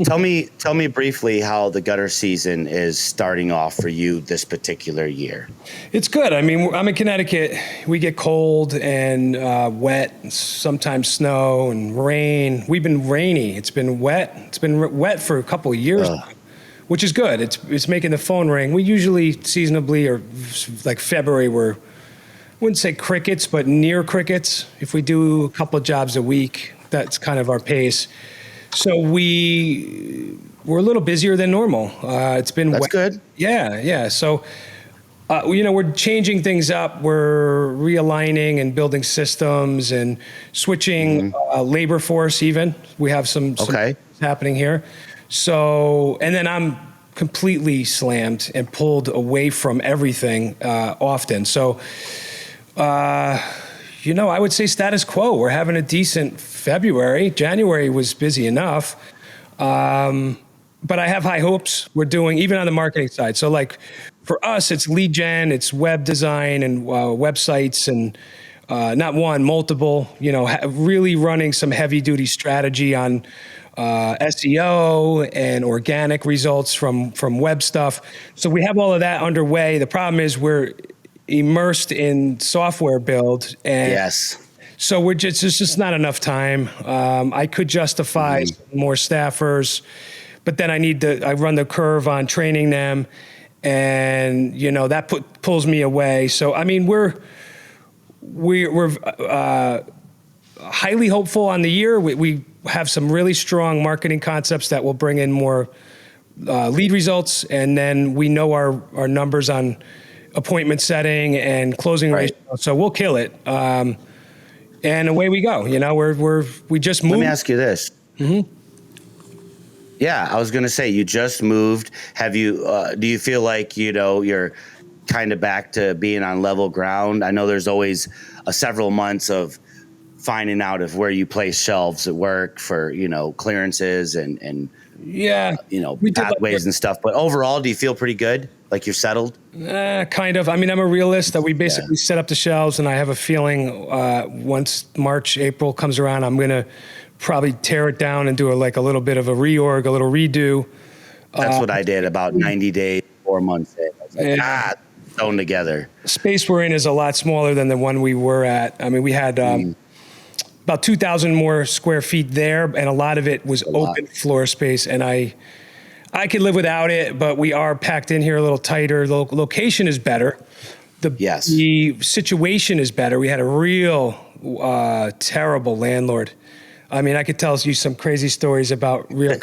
Tell me briefly how the gutter season is starting off for you this particular year. It's good. I mean, I'm in Connecticut. We get cold and wet, sometimes snow and rain. We've been rainy. It's been wet. It's been wet for a couple of years now, which is good. It's making the phone ring. We usually seasonably or like February, I wouldn't say crickets, but near crickets. If we do a couple of jobs a week, that's kind of our pace. So we're a little busier than normal. It's been That's wet. good. Yeah. So, we're changing things up. We're realigning and building systems and switching labor force even. We have some happening here. So, and then I'm completely slammed and pulled away from everything often. So, I would say status quo. We're having a decent February. January was busy enough. But I have high hopes. We're doing, even on the marketing side. So like for us, it's lead gen, it's web design and websites and not one, multiple, really running some heavy duty strategy on SEO and organic results from web stuff. So we have all of that underway. The problem is we're immersed in software build, and so it's just not enough time. I could justify more staffers, but then I run the curve on training them, and that pulls me away. So I mean, we're highly hopeful on the year. We have some really strong marketing concepts that will bring in more lead results, and then we know our numbers on appointment setting and closing ratio. So we'll kill it. And away we go. We just moved. Let me ask you this. Yeah, I was going to say, you just moved. Have you, do you feel like, you're kind of back to being on level ground? I know there's always several months of finding out of where you place shelves at work for, clearances and pathways and stuff. But overall, do you feel pretty good? Like you're settled? Kind of. I mean, I'm a realist that we basically set up the shelves, and I have a feeling once March, April comes around, I'm going to probably tear it down and do a little bit of a reorg, a little redo. That's what I did about 90 days, 4 months in. I was like, thrown together. The space we're in is a lot smaller than the one we were at. I mean, we had about 2,000 more square feet there, and a lot of it was open floor space, and I could live without it, but we are packed in here a little tighter. The location is better. The situation is better. We had a real terrible landlord. I mean, I could tell you some crazy stories about real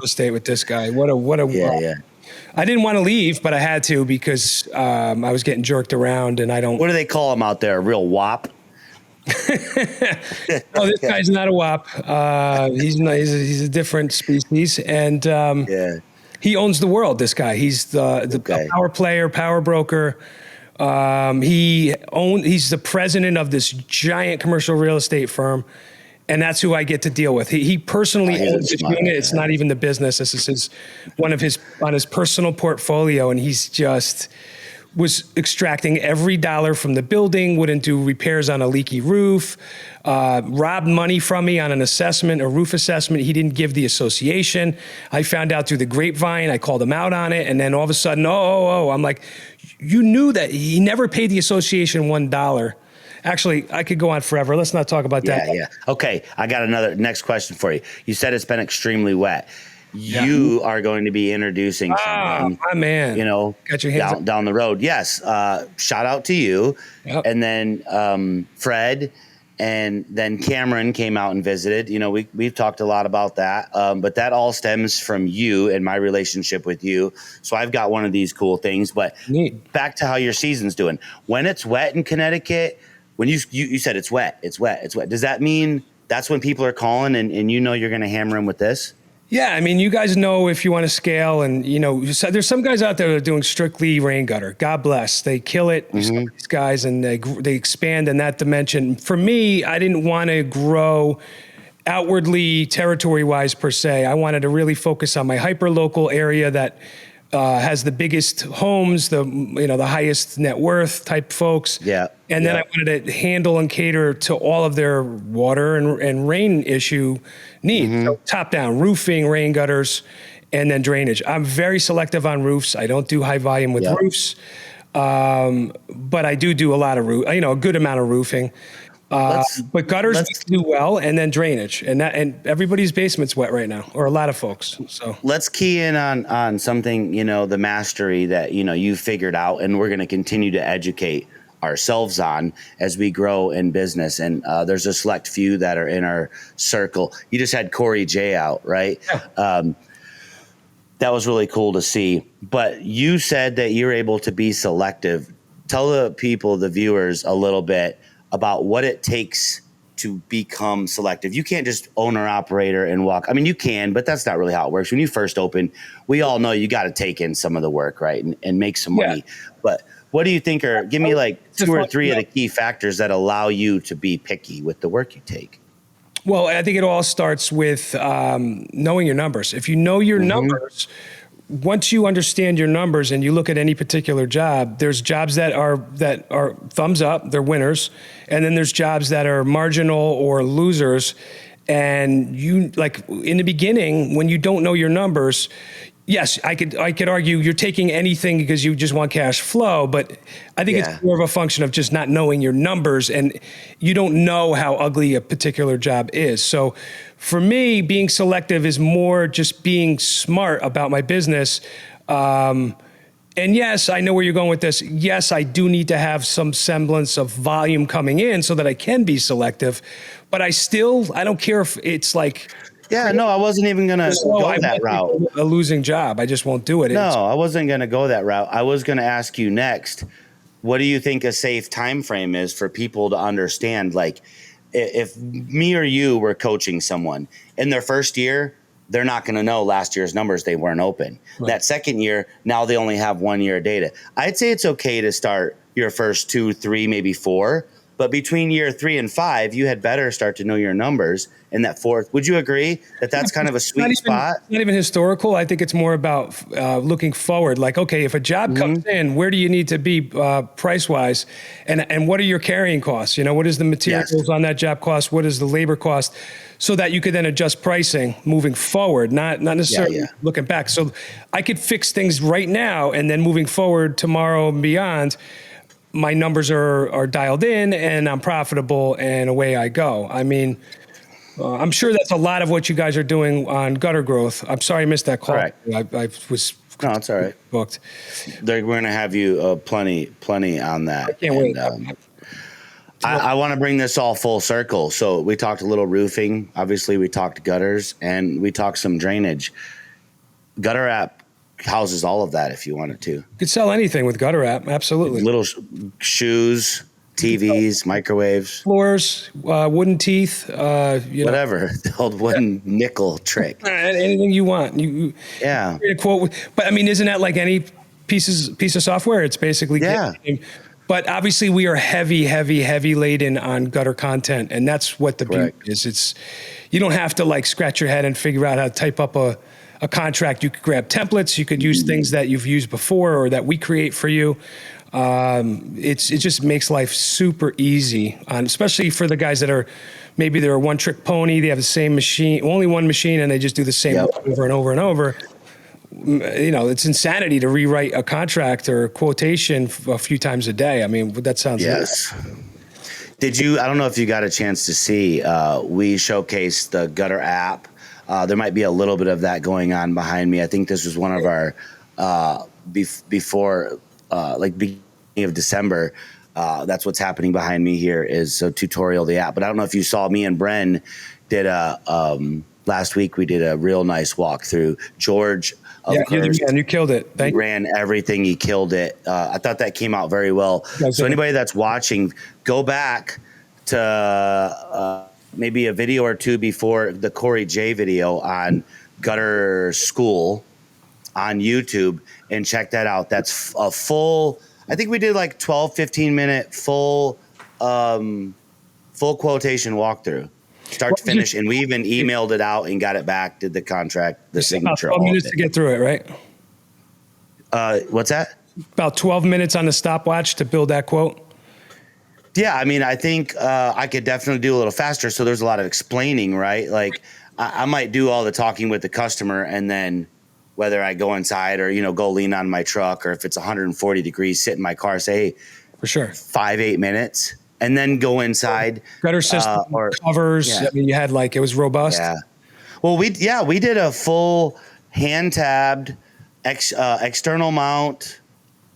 estate with this guy. What a I didn't want to leave, but I had to because I was getting jerked around, and I don't. What do they call him out there? A real wop? Oh, this guy's not a WAP. He's a different species, and he owns the world. This guy, he's the power player, power broker. He's the president of this giant commercial real estate firm, and that's who I get to deal with. He personally owns this unit. It's not even the business. This is on his personal portfolio, and he's just was extracting every dollar from the building, wouldn't do repairs on a leaky roof, robbed money from me on an assessment, a roof assessment. He didn't give the association. I found out through the grapevine. I called him out on it. And then all of a sudden, I'm like, you knew that he never paid the association $1. Actually, I could go on forever. Let's not talk about that. Yeah. Okay. I got next question for you. You said it's been extremely wet. You are going to be introducing someone, my man. Got your hands down the road. Yes. Shout out to you. Yep. And then Fred, and then Cameron came out and visited. We've talked a lot about that, but that all stems from you and my relationship with you. So I've got one of these cool things. But back to how your season's doing. When it's wet in Connecticut, when you said it's wet, does that mean that's when people are calling and you're going to hammer them with this? Yeah, I mean, you guys know if you want to scale, and there's some guys out there that are doing strictly rain gutter. God bless, they kill it. These guys, and they expand in that dimension. For me, I didn't want to grow outwardly, territory-wise per se. I wanted to really focus on my hyper-local area that has the biggest homes, the highest net worth type folks. Yeah. And then I wanted to handle and cater to all of their water and rain issue needs. So top down, roofing, rain gutters, and then drainage. I'm very selective on roofs. I don't do high volume with roofs. But I do a lot of a good amount of roofing. But gutters do well, and then drainage, and everybody's basement's wet right now, or a lot of folks. So let's key in on something, the mastery that you figured out, and we're going to continue to educate ourselves on as we grow in business. And there's a select few that are in our circle. You just had Corey J out, right? Yeah. That was really cool to see. But you said that you're able to be selective. Tell the people, the viewers, a little bit about what it takes to become selective. You can't just owner operator and walk. I mean, you can, but that's not really how it works. When you first open, we all know you got to take in some of the work, right? And make some money. But what do you think give me like 2 or 3 of the key factors that allow you to be picky with the work you take? Well, I think it all starts with knowing your numbers. If you know your numbers, once you understand your numbers and you look at any particular job, there's jobs that are thumbs up, they're winners, and then there's jobs that are marginal or losers. And you, like in the beginning, when you don't know your numbers, yes, I could argue you're taking anything because you just want cash flow, but I think it's more of a function of just not knowing your numbers, and you don't know how ugly a particular job is. So for me, being selective is more just being smart about my business. And yes, I know where you're going with this. Yes, I do need to have some semblance of volume coming in so that I can be selective, but I don't care if it's like, yeah, no, I wasn't even going to go that route. A losing job. I just won't do it. No, I wasn't going to go that route. I was going to ask you next, what do you think a safe time frame is for people to understand? Like, if me or you were coaching someone in their first year, they're not going to know last year's numbers. They weren't open. Right. That second year, now they only have 1 year of data. I'd say it's okay to start your first 2, 3, maybe 4. But between year 3 and 5, you had better start to know your numbers in that 4th. Would you agree that that's kind of a sweet spot? It's not even historical. I think it's more about looking forward. Like, okay, if a job comes in, where do you need to be price-wise? And what are your carrying costs? What is the materials on that job cost? What is the labor cost? So that you could then adjust pricing moving forward, not necessarily looking back. So I could fix things right now, and then moving forward tomorrow and beyond, my numbers are dialed in and I'm profitable and away I go. I mean, I'm sure that's a lot of what you guys are doing on gutter growth. I'm sorry I missed that call. Right. I was no, it's all right. Booked. We're going to have you plenty on that. I can't wait. I want to bring this all full circle. So we talked a little roofing. Obviously, we talked gutters and we talked some drainage. GutterApp houses all of that if you wanted to. You could sell anything with GutterApp, absolutely. Little shoes, TVs, microwaves, floors, wooden teeth, whatever, the old wooden nickel trick. Anything you want. You create a quote. But I mean, isn't that like any piece of software? It's basically But obviously, we are heavy laden on gutter content, and that's what the beauty is. It's you don't have to like scratch your head and figure out how to type up a contract. You could grab templates. You could use things that you've used before or that we create for you. It just makes life super easy, especially for the guys that are maybe they're a one-trick pony. They have the same machine, only one machine, and they just do the same over and over and over. It's insanity to rewrite a contract or a quotation a few times a day. I mean, that sounds yes. Did you? I don't know if you got a chance to see. We showcased the GutterApp. There might be a little bit of that going on behind me. I think this was one of our before, beginning of December. That's what's happening behind me here is a tutorial of the app. But I don't know if you saw me and Bren did last week. We did a real nice walkthrough. George, you killed it. He ran everything. He killed it. I thought that came out very well. So anybody that's watching, go back to maybe a video or two before the Corey J video on Gutter School on YouTube and check that out. That's a full, I think we did like 12, 15 minute full quotation walkthrough, start to finish. And we even emailed it out and got it back, did the contract, the signature. 12 minutes to get through it, right? What's that? About 12 minutes on the stopwatch to build that quote. Yeah, I mean, I think I could definitely do a little faster. So there's a lot of explaining, right? Like I might do all the talking with the customer, and then whether I go inside or, go lean on my truck, or if it's 140 degrees, sit in my car, say, hey, for sure, 5-8 minutes, and then go inside. Gutter system, or covers. Yeah. I mean, you had it was robust. Yeah. Well, we did a full hand tabbed external mount,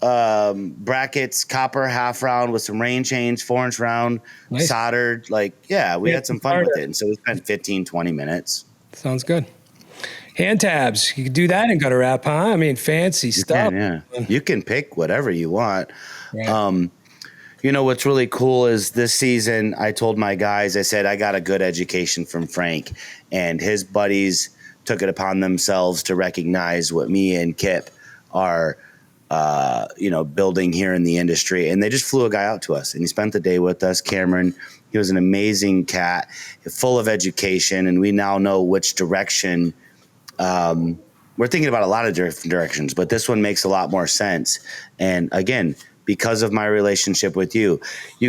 brackets, copper half round with some rain chains, 4-inch round, nice. Soldered. We had some fun with it. And so we spent 15-20 minutes. Sounds good. Hand tabs. You can do that in GutterApp, huh? I mean, fancy stuff. Yeah. You can pick whatever you want. Right. What's really cool is this season, I told my guys, I said, I got a good education from Frank, and his buddies took it upon themselves to recognize what me and Kip are, building here in the industry. And they just flew a guy out to us, and he spent the day with us. Cameron, he was an amazing cat, full of education. And we now know which direction, we're thinking about a lot of different directions, but this one makes a lot more sense. And again, because of my relationship with you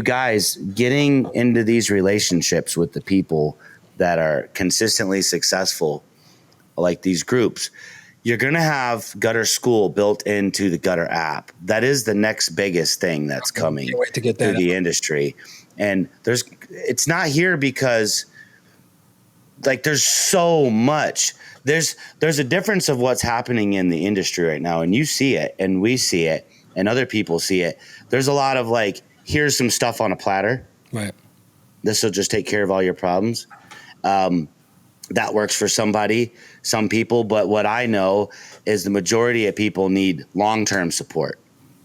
guys getting into these relationships with the people that are consistently successful, like these groups, you're going to have Gutter School built into the GutterApp. That is the next biggest thing that's coming to get that to the industry. And it's not here because there's so much. There's a difference of what's happening in the industry right now, and you see it, and we see it, and other people see it. There's a lot of here's some stuff on a platter. Right. This will just take care of all your problems. That works for some people, but what I know is the majority of people need long-term support.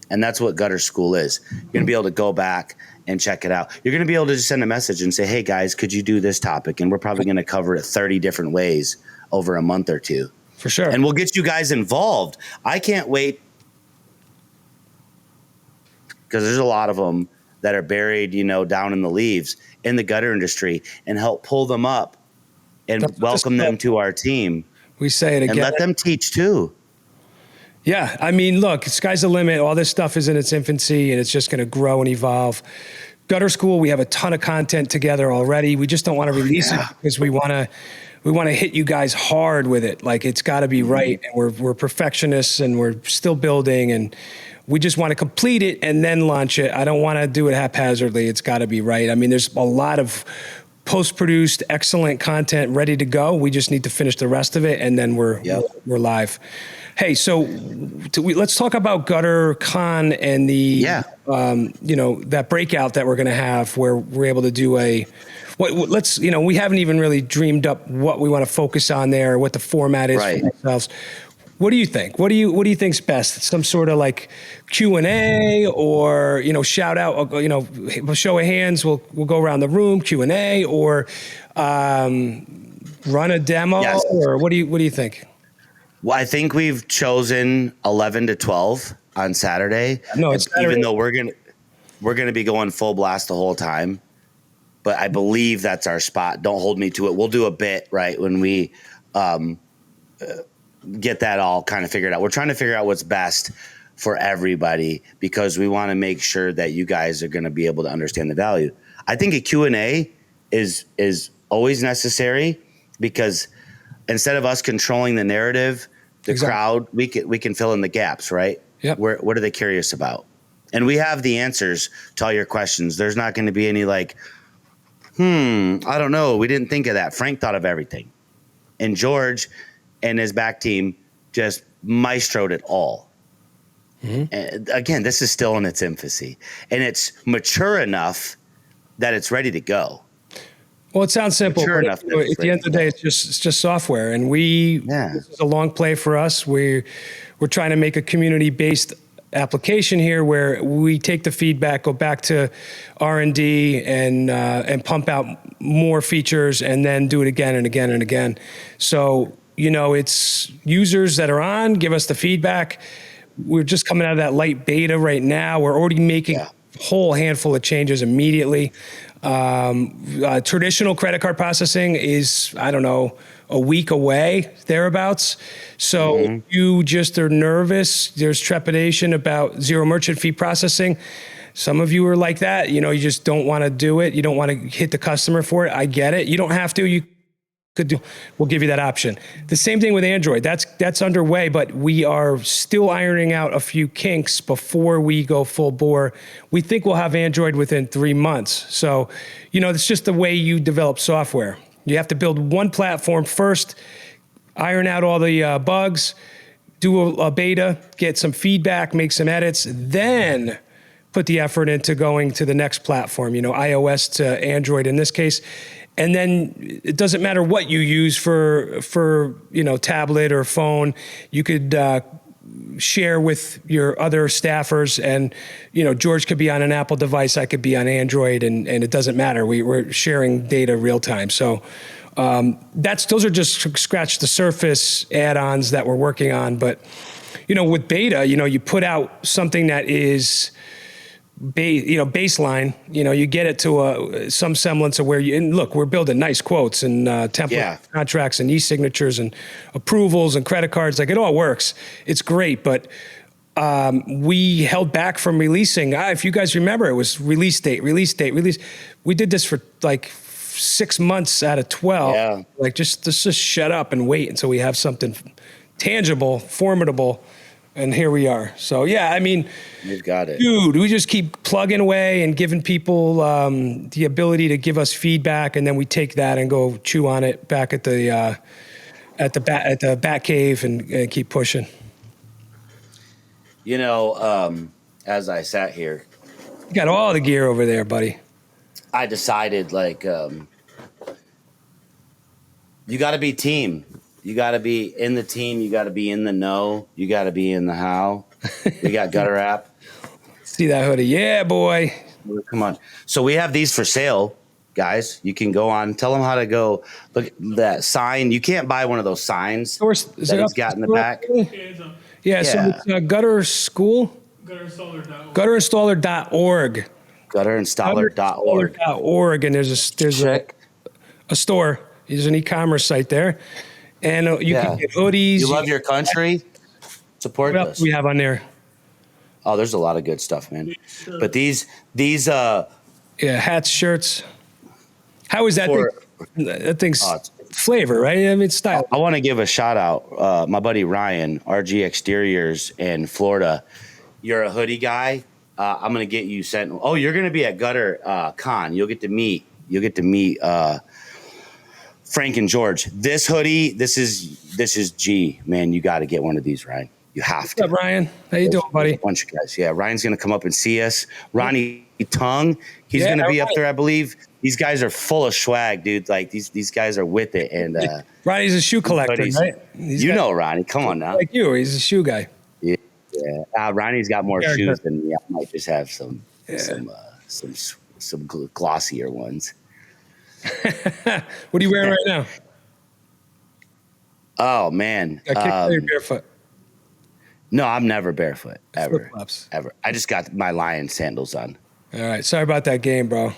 And that's what Gutter School is. You're going to be able to go back and check it out. You're going to be able to just send a message and say, hey guys, could you do this topic? And we're probably going to cover it 30 different ways over a month or two. For sure. And we'll get you guys involved. I can't wait, because there's a lot of them that are buried, down in the leaves in the gutter industry, and help pull them up and welcome them to our team. We say it again. And let them teach too. Yeah. I mean, look, sky's the limit. All this stuff is in its infancy, and it's just going to grow and evolve. Gutter School, we have a ton of content together already. We just don't want to release it because we want to hit you guys hard with it. It's got to be right. And we're perfectionists, and we're still building, and we just want to complete it and then launch it. I don't want to do it haphazardly. It's got to be right. I mean, there's a lot of post-produced, excellent content ready to go. We just need to finish the rest of it, and then we're live. Hey, so let's talk about GutterCon and the that breakout that we're going to have, where we're able to do we haven't even really dreamed up what we want to focus on there, what the format is for ourselves. What do you think? What do you think's best? Some sort of Q&A, or shout out, show of hands. We'll go around the room, Q&A, or run a demo, or what do you think? Well, I think we've chosen 11 to 12 on Saturday. No, it's Saturday. Even though we're gonna be going full blast the whole time, but I believe that's our spot. Don't hold me to it. We'll do a bit right when we get that all kind of figured out. We're trying to figure out what's best for everybody, because we want to make sure that you guys are going to be able to understand the value. I think a Q&A is always necessary, because instead of us controlling the narrative, the crowd, we can fill in the gaps, right? Yep. What are they curious about? And we have the answers to all your questions. There's not going to be any I don't know. We didn't think of that. Frank thought of everything. And George and his back team just maestroed it all. Mm-hmm. And again, this is still in its infancy, and it's mature enough that it's ready to go. Well, it sounds simple, but at the end of the day, it's just software, and this is a long play for us. We're trying to make a community-based application here, where we take the feedback, go back to R&D, and pump out more features, and then do it again and again and again. So, it's users that are on, give us the feedback. We're just coming out of that light beta right now. We're already making a whole handful of changes immediately. Traditional credit card processing is, I don't know, a week away, thereabouts. So you just are nervous. There's trepidation about zero merchant fee processing. Some of you are like that. You just don't want to do it. You don't want to hit the customer for it. I get it. You don't have to. You could do. We'll give you that option. The same thing with Android. That's underway, but we are still ironing out a few kinks before we go full bore. We think we'll have Android within 3 months. So, it's just the way you develop software. You have to build one platform first, iron out all the bugs, do a beta, get some feedback, make some edits, then put the effort into going to the next platform, iOS to Android in this case. And then it doesn't matter what you use for tablet or phone. You could share with your other staffers, and George could be on an Apple device, I could be on Android, and it doesn't matter. We're sharing data real time. So those are just scratch the surface add-ons that we're working on. But with beta, you put out something that is baseline, you get it to some semblance of where and look, we're building nice quotes and template contracts and e-signatures and approvals and credit cards. Like, it all works. It's great. But we held back from releasing. If you guys remember, it was release date. We did this for like 6 months out of 12. Yeah. Like, just shut up and wait until we have something tangible, formidable. And here we are. So, you've got it, dude. We just keep plugging away and giving people the ability to give us feedback, and then we take that and go chew on it back at the bat cave and keep pushing. As I sat here, You got all the gear over there, buddy. I decided, you got to be team. You got to be in the team. You got to be in the know. You got to be in the how. We got GutterApp. See that hoodie? Yeah, boy. Come on. So we have these for sale, guys. You can go on. Tell them how to go. Look at that sign. You can't buy one of those signs that he's got in the back. Yeah. So it's Gutter School. Gutterinstaller.org. Gutterinstaller.org. And there's a store. There's an e-commerce site there. And you can get hoodies. You love your country? Support this. What else do we have on there? Oh, there's a lot of good stuff, man. But these hats, shirts. How is that thing? That thing's flavor, right? I mean, style. I want to give a shout out. My buddy Ryan, RG Exteriors in Florida. You're a hoodie guy. I'm gonna get you sent. Oh, you're gonna be at Gutter Con. You'll get to meet Frank and George. This hoodie, this is G, man. You got to get one of these, Ryan. You have to. What's up, Ryan? How you doing, buddy? A bunch of guys. Yeah, Ryan's gonna come up and see us. Ronnie Tung, he's gonna be up there, I believe. These guys are full of swag, dude. Like these guys are with it. And Ronnie's a shoe collector, hoodies. right? Ronnie. Come on now. Like you, he's a shoe guy. Yeah. Ronnie's got more shoes than me. I might just have some glossier ones. What are you wearing right now? Oh man, you're barefoot. No, I'm never barefoot ever. Flip-flops. Ever. I just got my lion sandals on. All right, sorry about that game, bro.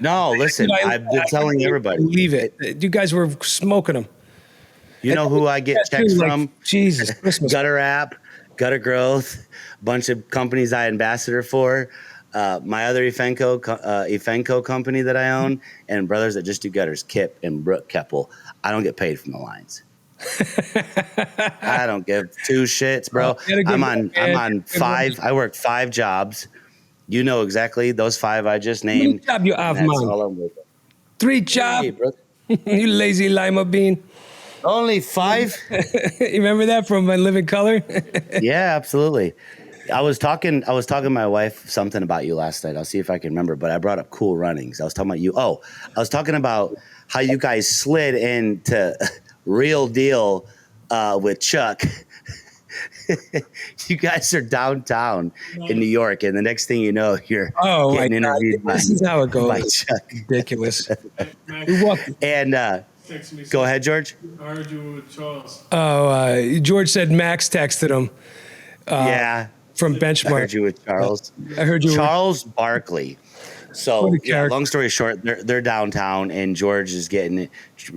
No, listen, I've been telling everybody. Leave it. You guys were smoking them. You know who I get checks from? Jesus, Christmas. GutterApp, Gutter Growth, a bunch of companies I ambassador for. My other Ifenco company that I own, and brothers that just do gutters, Kip and Brooke Keppel. I don't get paid from the lines. I don't give two shits, bro. I'm on 5. I worked 5 jobs. You know exactly those 5 I just named. What job you have, man? 3 jobs. You lazy lima bean. Only 5. You remember that from Living Color? Yeah, absolutely. I was talking to my wife something about you last night. I'll see if I can remember, but I brought up Cool Runnings. I was talking about you. Oh, I was talking about how you guys slid into Real Deal with Chuck. You guys are downtown in New York, and the next thing you know, you're getting interviewed by, this is how it goes. By Chuck. Ridiculous. And go ahead, George. I heard you with Charles. Oh, George said Max texted him. Yeah. From Benchmark. I heard you with Charles. I heard you Charles Barkley. So yeah, long story short, they're downtown, and George is getting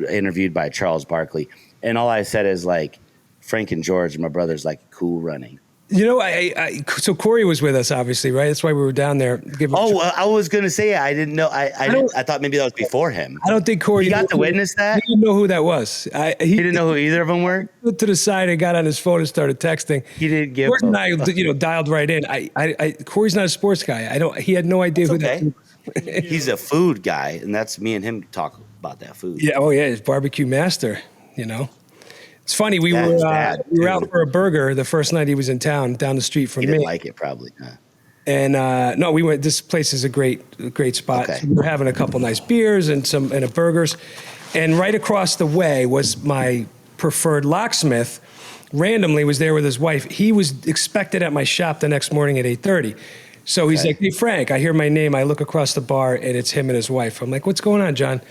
interviewed by Charles Barkley, and all I said is like, Frank and George, my brother's like cool running. You know, so Corey was with us, obviously, right? That's why we were down there. I was gonna say I didn't know. I thought maybe that was before him. I don't think Corey. He got to witness that. He didn't know who that was. He didn't know who either of them were. Put to the side and got on his phone and started texting. He didn't give. Corey and I, dialed right in. Corey's not a sports guy. He had no idea who that was. He's a food guy, and that's me and him talk about that food. Yeah. Oh yeah, he's barbecue master. You know. It's funny, we were out for a burger the first night he was in town, down the street from me. He didn't like it, probably. Huh? And no, we went. This place is a great spot. Okay. So we were having a couple nice beers and a burgers, and right across the way was my preferred locksmith. Randomly, was there with his wife. He was expected at my shop the next morning at 8:30. So he's like, "Hey Frank," I hear my name. I look across the bar, and it's him and his wife. I'm like, "What's going on, John?"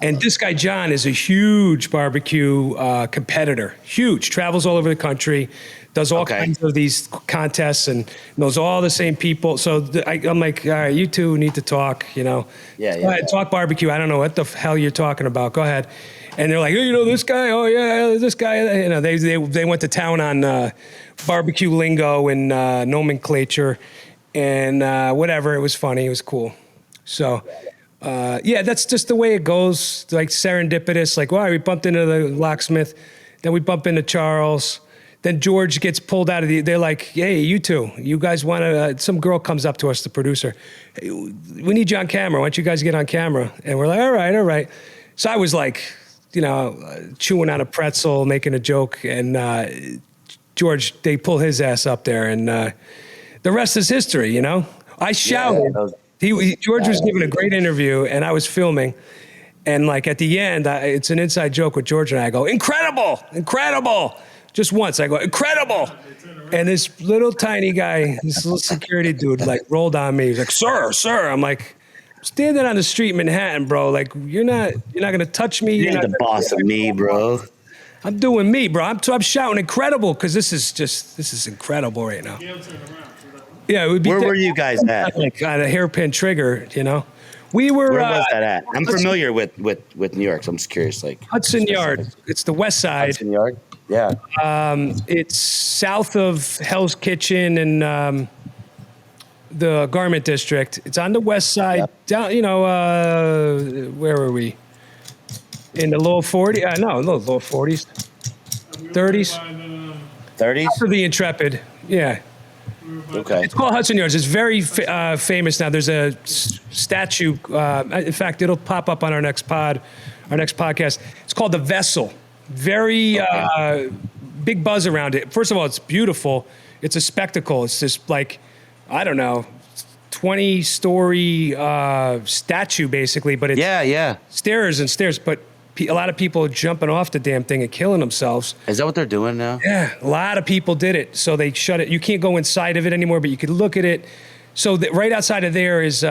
And this guy, John, is a huge barbecue competitor. Huge. Travels all over the country. Does all kinds of these contests and knows all the same people. So I'm like, all right, you two need to talk, you know. Yeah. Go ahead, talk barbecue. I don't know what the hell you're talking about. Go ahead. And they're like, oh, you know this guy? Oh, yeah, this guy. You know, they went to town on barbecue lingo and nomenclature and whatever. It was funny. It was cool. So... yeah, that's just the way it goes. Like serendipitous. Like, wow, we bumped into the locksmith, then we bump into Charles. Then George gets pulled out of they're like, hey, you two, you guys want to, some girl comes up to us, the producer. Hey, we need you on camera. Why don't you guys get on camera? And we're like, all right. So I was like, you know, chewing on a pretzel, making a joke. And George, they pull his ass up there. And the rest is history, you know? I shouted. George was giving a great interview, and I was filming. And like at the end, it's an inside joke with George and I go, incredible. Just once I go, incredible. And this little tiny guy, this little security dude, like rolled on me. He's like, sir. I'm like, standing on the street in Manhattan, bro. Like you're not gonna touch me. You're not the boss of me, bro. I'm doing me, bro. I'm shouting incredible because this is incredible right now. Yeah, it would be. Where were you guys at? Like on a hairpin trigger, you know. We were. Where was that at? I'm familiar with New York, so I'm just curious. Like Hudson Yard. It's the west side. Hudson Yard. Yeah. It's south of Hell's Kitchen and the Garment District. It's on the west side. Yep. Down, you know, where were we? In the low 40s? No, low 40s. 30s. 30s. After the Intrepid. Yeah. Okay. It's called Hudson Yards. It's very famous now. There's a statue. In fact, it'll pop up on our next podcast. It's called The Vessel. Very big buzz around it. First of all, it's beautiful. It's a spectacle. It's just like, I don't know, 20-story statue basically, but it's stairs and stairs. But a lot of people are jumping off the damn thing and killing themselves. Is that what they're doing now? Yeah, a lot of people did it. So they shut it. You can't go inside of it anymore, but you could look at it. So right outside of there is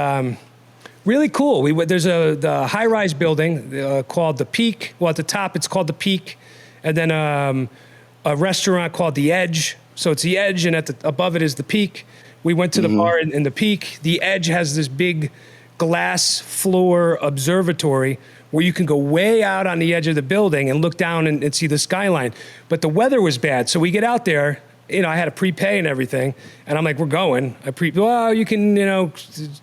really cool. There's the high-rise building called the Peak. Well, at the top, it's called the Peak. And then a restaurant called the Edge. So it's the Edge, and above it is the Peak. We went to the bar in the Peak. The Edge has this big glass floor observatory where you can go way out on the edge of the building and look down and see the skyline. But the weather was bad. So we get out there, you know, I had to prepay and everything. And I'm like, we're going. Well, you can, you know,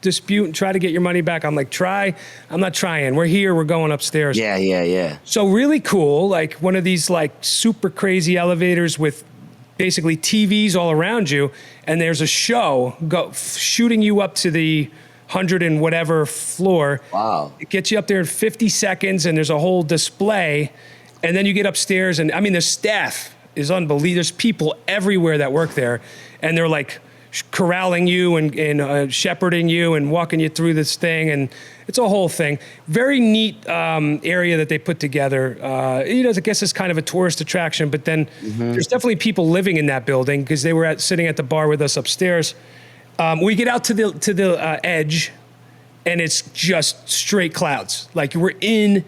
dispute and try to get your money back. I'm like, try. I'm not trying. We're here. We're going upstairs. Yeah. So really cool. Like one of these like super crazy elevators with basically TVs all around you. And there's a show shooting you up to the 100 and whatever floor. Wow. It gets you up there in 50 seconds and there's a whole display. And then you get upstairs and I mean, the staff is unbelievable. There's people everywhere that work there and they're like corralling you and shepherding you and walking you through this thing. And it's a whole thing. Very neat area that they put together. You know, I guess it's kind of a tourist attraction, but then there's definitely people living in that building because they were sitting at the bar with us upstairs. We get out to the Edge, and it's just straight clouds. Like we're in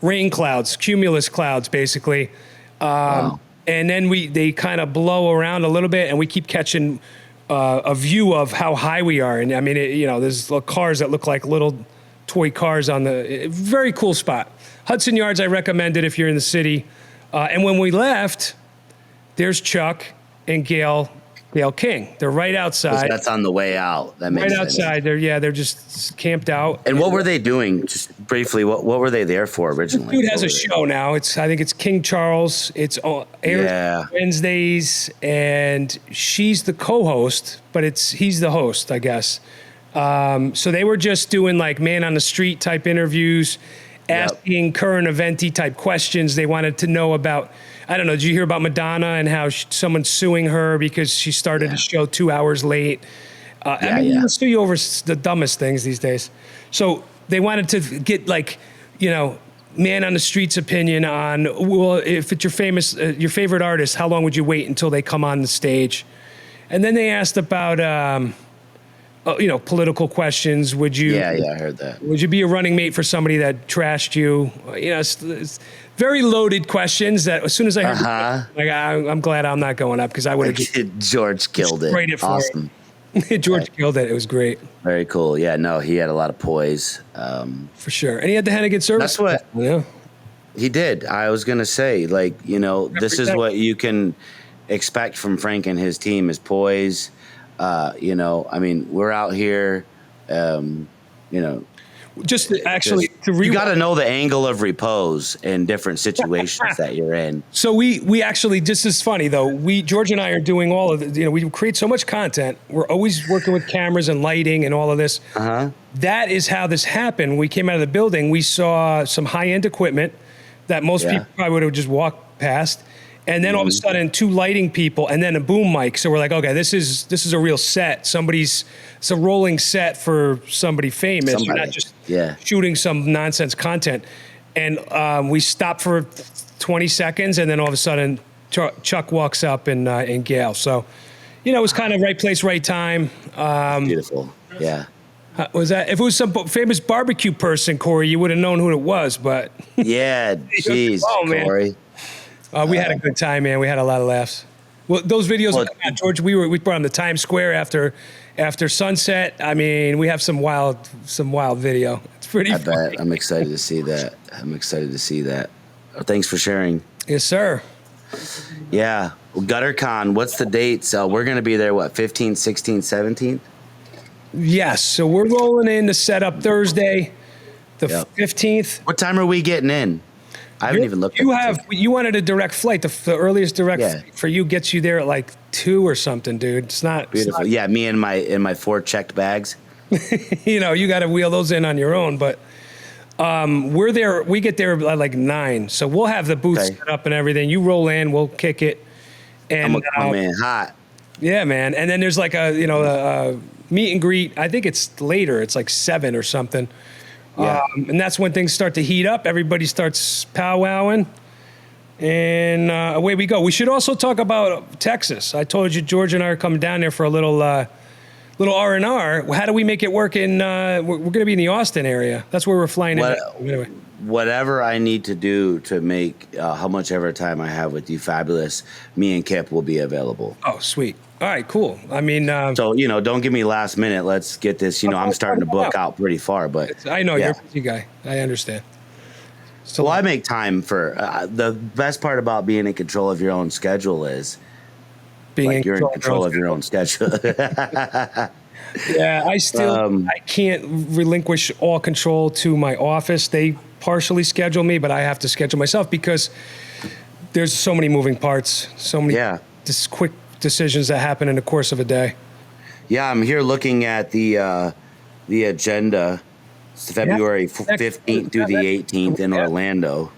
rain clouds, cumulus clouds, basically. Wow. And then they kind of blow around a little bit, and we keep catching a view of how high we are. And I mean, there's cars that look like little toy cars on the very cool spot. Hudson Yards, I recommend it if you're in the city. And when we left, there's Chuck and Gail King. They're right outside. That's on the way out. That makes right sense. outside. They're just camped out. And what were they doing? Just briefly, what were they there for originally? Dude has a show now. I think it's King Charles. It's airs Wednesdays, and she's the co-host, but he's the host, I guess. So they were just doing like man on the street type interviews, asking current eventy type questions. They wanted to know about, I don't know, did you hear about Madonna and how someone's suing her because she started the show 2 hours late? They'll sue you over the dumbest things these days. So they wanted to get man on the street's opinion on, well, if it's your favorite artist, how long would you wait until they come on the stage? And then they asked about, political questions. Would you? Yeah, I heard that. Would you be a running mate for somebody that trashed you? It's very loaded questions. That as soon as I heard, I'm glad I'm not going up because I would have. George killed it. Awesome. George killed it. It was great. Very cool. Yeah, no, he had a lot of poise. For sure, and he had the Heneghan service. That's what. Yeah. He did. I was gonna say, this is what you can expect from Frank and his team: is poise. We're out here, just you got to know the angle of repose in different situations that you're in. So we actually, just as funny though, George and I are doing all of the, we create so much content. We're always working with cameras and lighting and all of this. That is how this happened. We came out of the building, we saw some high-end equipment that most people probably would have just walked past. And then all of a sudden, 2 lighting people, and then a boom mic. So we're like, okay, this is a real set. It's a rolling set for somebody famous. You're not just shooting some nonsense content. And we stopped for 20 seconds, and then all of a sudden, Chuck walks up and Gail. So, it was kind of right place, right time. Beautiful, yeah. Was that if it was some famous barbecue person, Corey, you would have known who it was, but yeah, jeez, Corey. We had a good time, man. We had a lot of laughs. Well, those videos, George, we brought them to Times Square after sunset. I mean, we have some wild video. It's pretty funny. Bet. I'm excited to see that. Thanks for sharing. Yes, sir. Yeah. Well, GutterCon, what's the dates? We're going to be there, 15th, 16th, 17th? Yes. So we're rolling in to set up Thursday, the 15th. What time are we getting in? I haven't even looked at it. You wanted a direct flight. The earliest direct flight for you gets you there at like 2 or something, dude. It's not beautiful. Yeah, me and my 4 checked bags. You got to wheel those in on your own, but we're there. We get there at like 9, so we'll have the booth set up and everything. You roll in, we'll kick it, and I'm gonna come in hot. Yeah, man. And then there's like a meet and greet. I think it's later. It's like 7 or something. Yeah. And that's when things start to heat up. Everybody starts powwowing, and away we go. We should also talk about Texas. I told you George and I are coming down there for a little R&R. How do we make it work in? We're going to be in the Austin area. That's where we're flying in. Anyway. Whatever I need to do to make how much ever time I have with you, fabulous. Me and Kip will be available. Oh, sweet. All right, cool. I mean, so don't give me last minute. Let's get this. I'm starting to book out pretty far, but I know you're a busy guy. I understand. So I make time for the best part about being in control of your own schedule is you're in control of your own schedule. Yeah, I can't relinquish all control to my office. They partially schedule me, but I have to schedule myself because there's so many moving parts, so many just quick decisions that happen in the course of a day. Yeah, I'm here looking at the agenda. It's February 15th through the 18th in Orlando.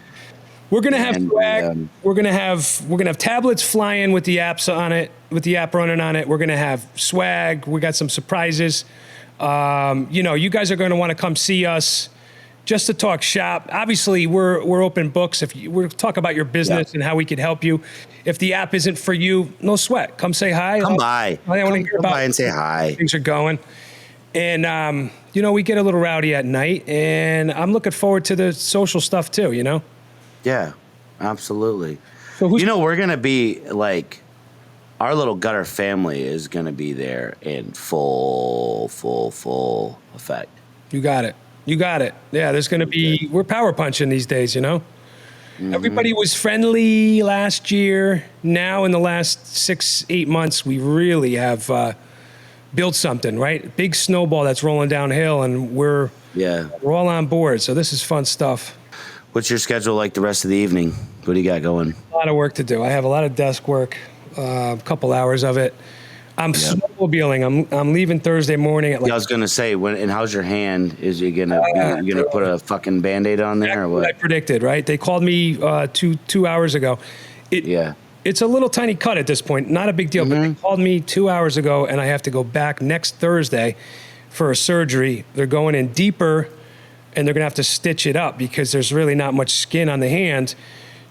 We're gonna have swag. We're gonna have tablets flying with the apps on it, with the app running on it. We're gonna have swag. We got some surprises. You guys are gonna want to come see us just to talk shop. Obviously, we're open books. If we're talk about your business and how we could help you. If the app isn't for you, no sweat. Come say hi. Come by. I want to hear about by and say hi. Things are going. And, we get a little rowdy at night, and I'm looking forward to the social stuff too, Yeah, absolutely. So we're going to be our little gutter family is going to be there in full effect. You got it. Yeah, there's going to be, we're power punching these days, you know? Everybody was friendly last year. Now in the last 6-8 months, we really have built something, right? Big snowball that's rolling downhill, and we're all on board. So this is fun stuff. What's your schedule like the rest of the evening? What do you got going? A lot of work to do. I have a lot of desk work, a couple hours of it. I'm snowmobiling. I'm leaving Thursday morning at like. I was gonna say, and how's your hand? Is you gonna put a fucking Band-Aid on there or what? I predicted, right? They called me 2 hours ago. It's a little tiny cut at this point, not a big deal. But they called me 2 hours ago, and I have to go back next Thursday for a surgery. They're going in deeper, and they're gonna have to stitch it up because there's really not much skin on the hand.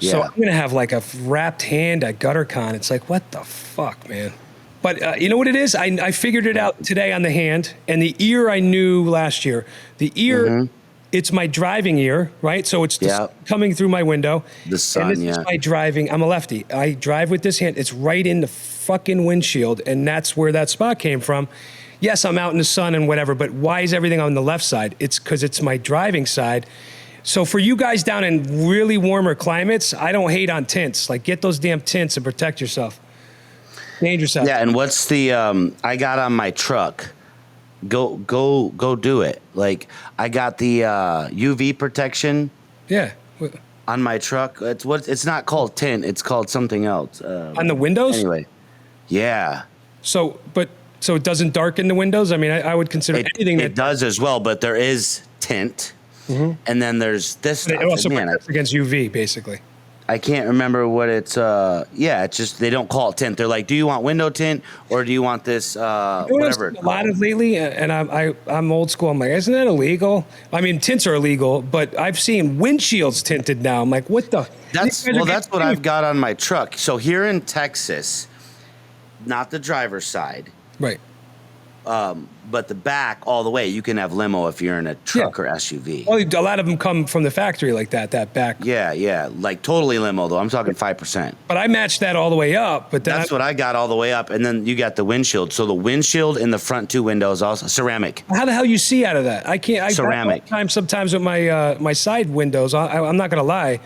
So I'm gonna have like a wrapped hand at GutterCon. It's like, what the fuck, man? But you know what it is? I figured it out today on the hand, and the ear I knew last year. The ear, it's my driving ear, right? So it's coming through my window. The sun, and this is my driving. I'm a lefty. I drive with this hand. It's right in the fucking windshield, and that's where that spot came from. Yes, I'm out in the sun and whatever, but why is everything on the left side? It's because it's my driving side. So for you guys down in really warmer climates, I don't hate on tints. Like, get those damn tints and protect yourself. Dangerous out. Yeah, and what's the I got on my truck? Go do it. Like, I got the UV protection. Yeah. On my truck. It's not called tint. It's called something else. On the windows. Anyway. Yeah. So it doesn't darken the windows. I mean, I would consider anything that it does as well, but there is tint, and then there's this stuff. It also protects against UV, basically. I can't remember what it's. It's just they don't call it tint. They're like, do you want window tint or do you want this? Whatever. A lot of lately, and I'm old school. I'm like, isn't that illegal? I mean, tints are illegal, but I've seen windshields tinted now. I'm like, what the? That's what I've got on my truck. So here in Texas, not the driver's side, right? But the back all the way, you can have limo if you're in a truck or SUV. Well, a lot of them come from the factory like that back. Yeah, like totally limo though. I'm talking 5%. But I matched that all the way up. But that's what I got all the way up, and then you got the windshield. So the windshield in the front two windows also ceramic. How the hell you see out of that? I can't. Ceramic. Sometimes with my my side windows, I'm not gonna lie.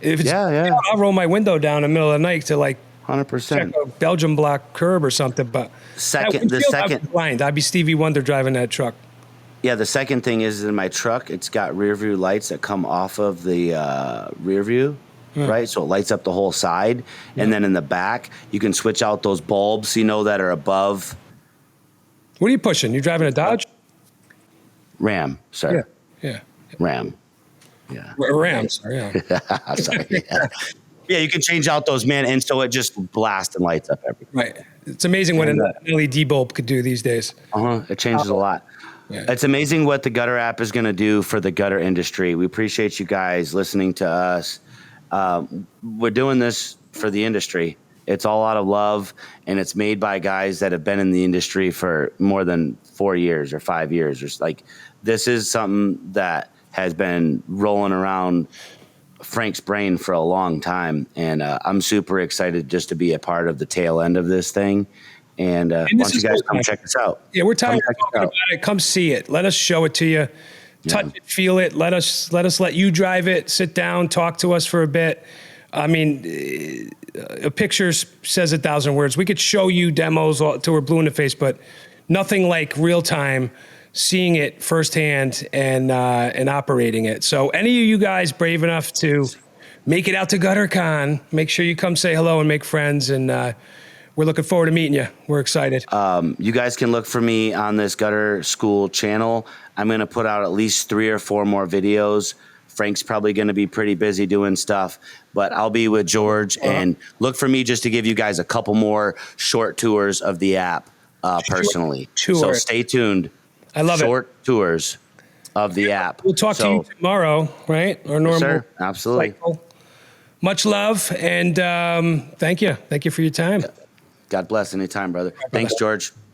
If it's, I'll roll my window down in the middle of the night to like 100%. Check a Belgian block curb or something, but the second I'd be blind. I'd be Stevie Wonder driving that truck. Yeah, the second thing is in my truck, it's got rear view lights that come off of the rear view, right? So it lights up the whole side, and then in the back, you can switch out those bulbs, that are above. What are you pushing? You driving a Dodge? Ram, sir. Yeah. Ram. Yeah. Ram, sorry. Yeah. Sorry. Yeah. Yeah, you can change out those, man, and so it just blasts and lights up everything. Right. It's amazing what an LED bulb could do these days. It changes a lot. Yeah. It's amazing what the GutterApp is going to do for the gutter industry. We appreciate you guys listening to us. We're doing this for the industry. It's all out of love, and it's made by guys that have been in the industry for more than 4 years or 5 years. Or like, this is something that has been rolling around Frank's brain for a long time, and I'm super excited just to be a part of the tail end of this thing. And why don't you guys come check us out? Yeah, we're tired of talking about it. Come see it. Let us show it to you. Touch it, feel it. Let us let you drive it. Sit down, talk to us for a bit. I mean, a picture says 1,000 words. We could show you demos till we're blue in the face, but nothing like real time. Seeing it firsthand and operating it. So any of you guys brave enough to make it out to GutterCon, make sure you come say hello and make friends. And we're looking forward to meeting you. We're excited. You guys can look for me on this Gutter School channel. I'm going to put out at least 3 or 4 more videos. Frank's probably going to be pretty busy doing stuff, but I'll be with George and look for me just to give you guys a couple more short tours of the app personally. So stay tuned. I love Short tours of the app. We'll talk to you tomorrow, right? Our normal. Yes, sir. Absolutely. Cycle. Much love, and thank you. Thank you for your time. God bless. Anytime, brother. Thanks, George.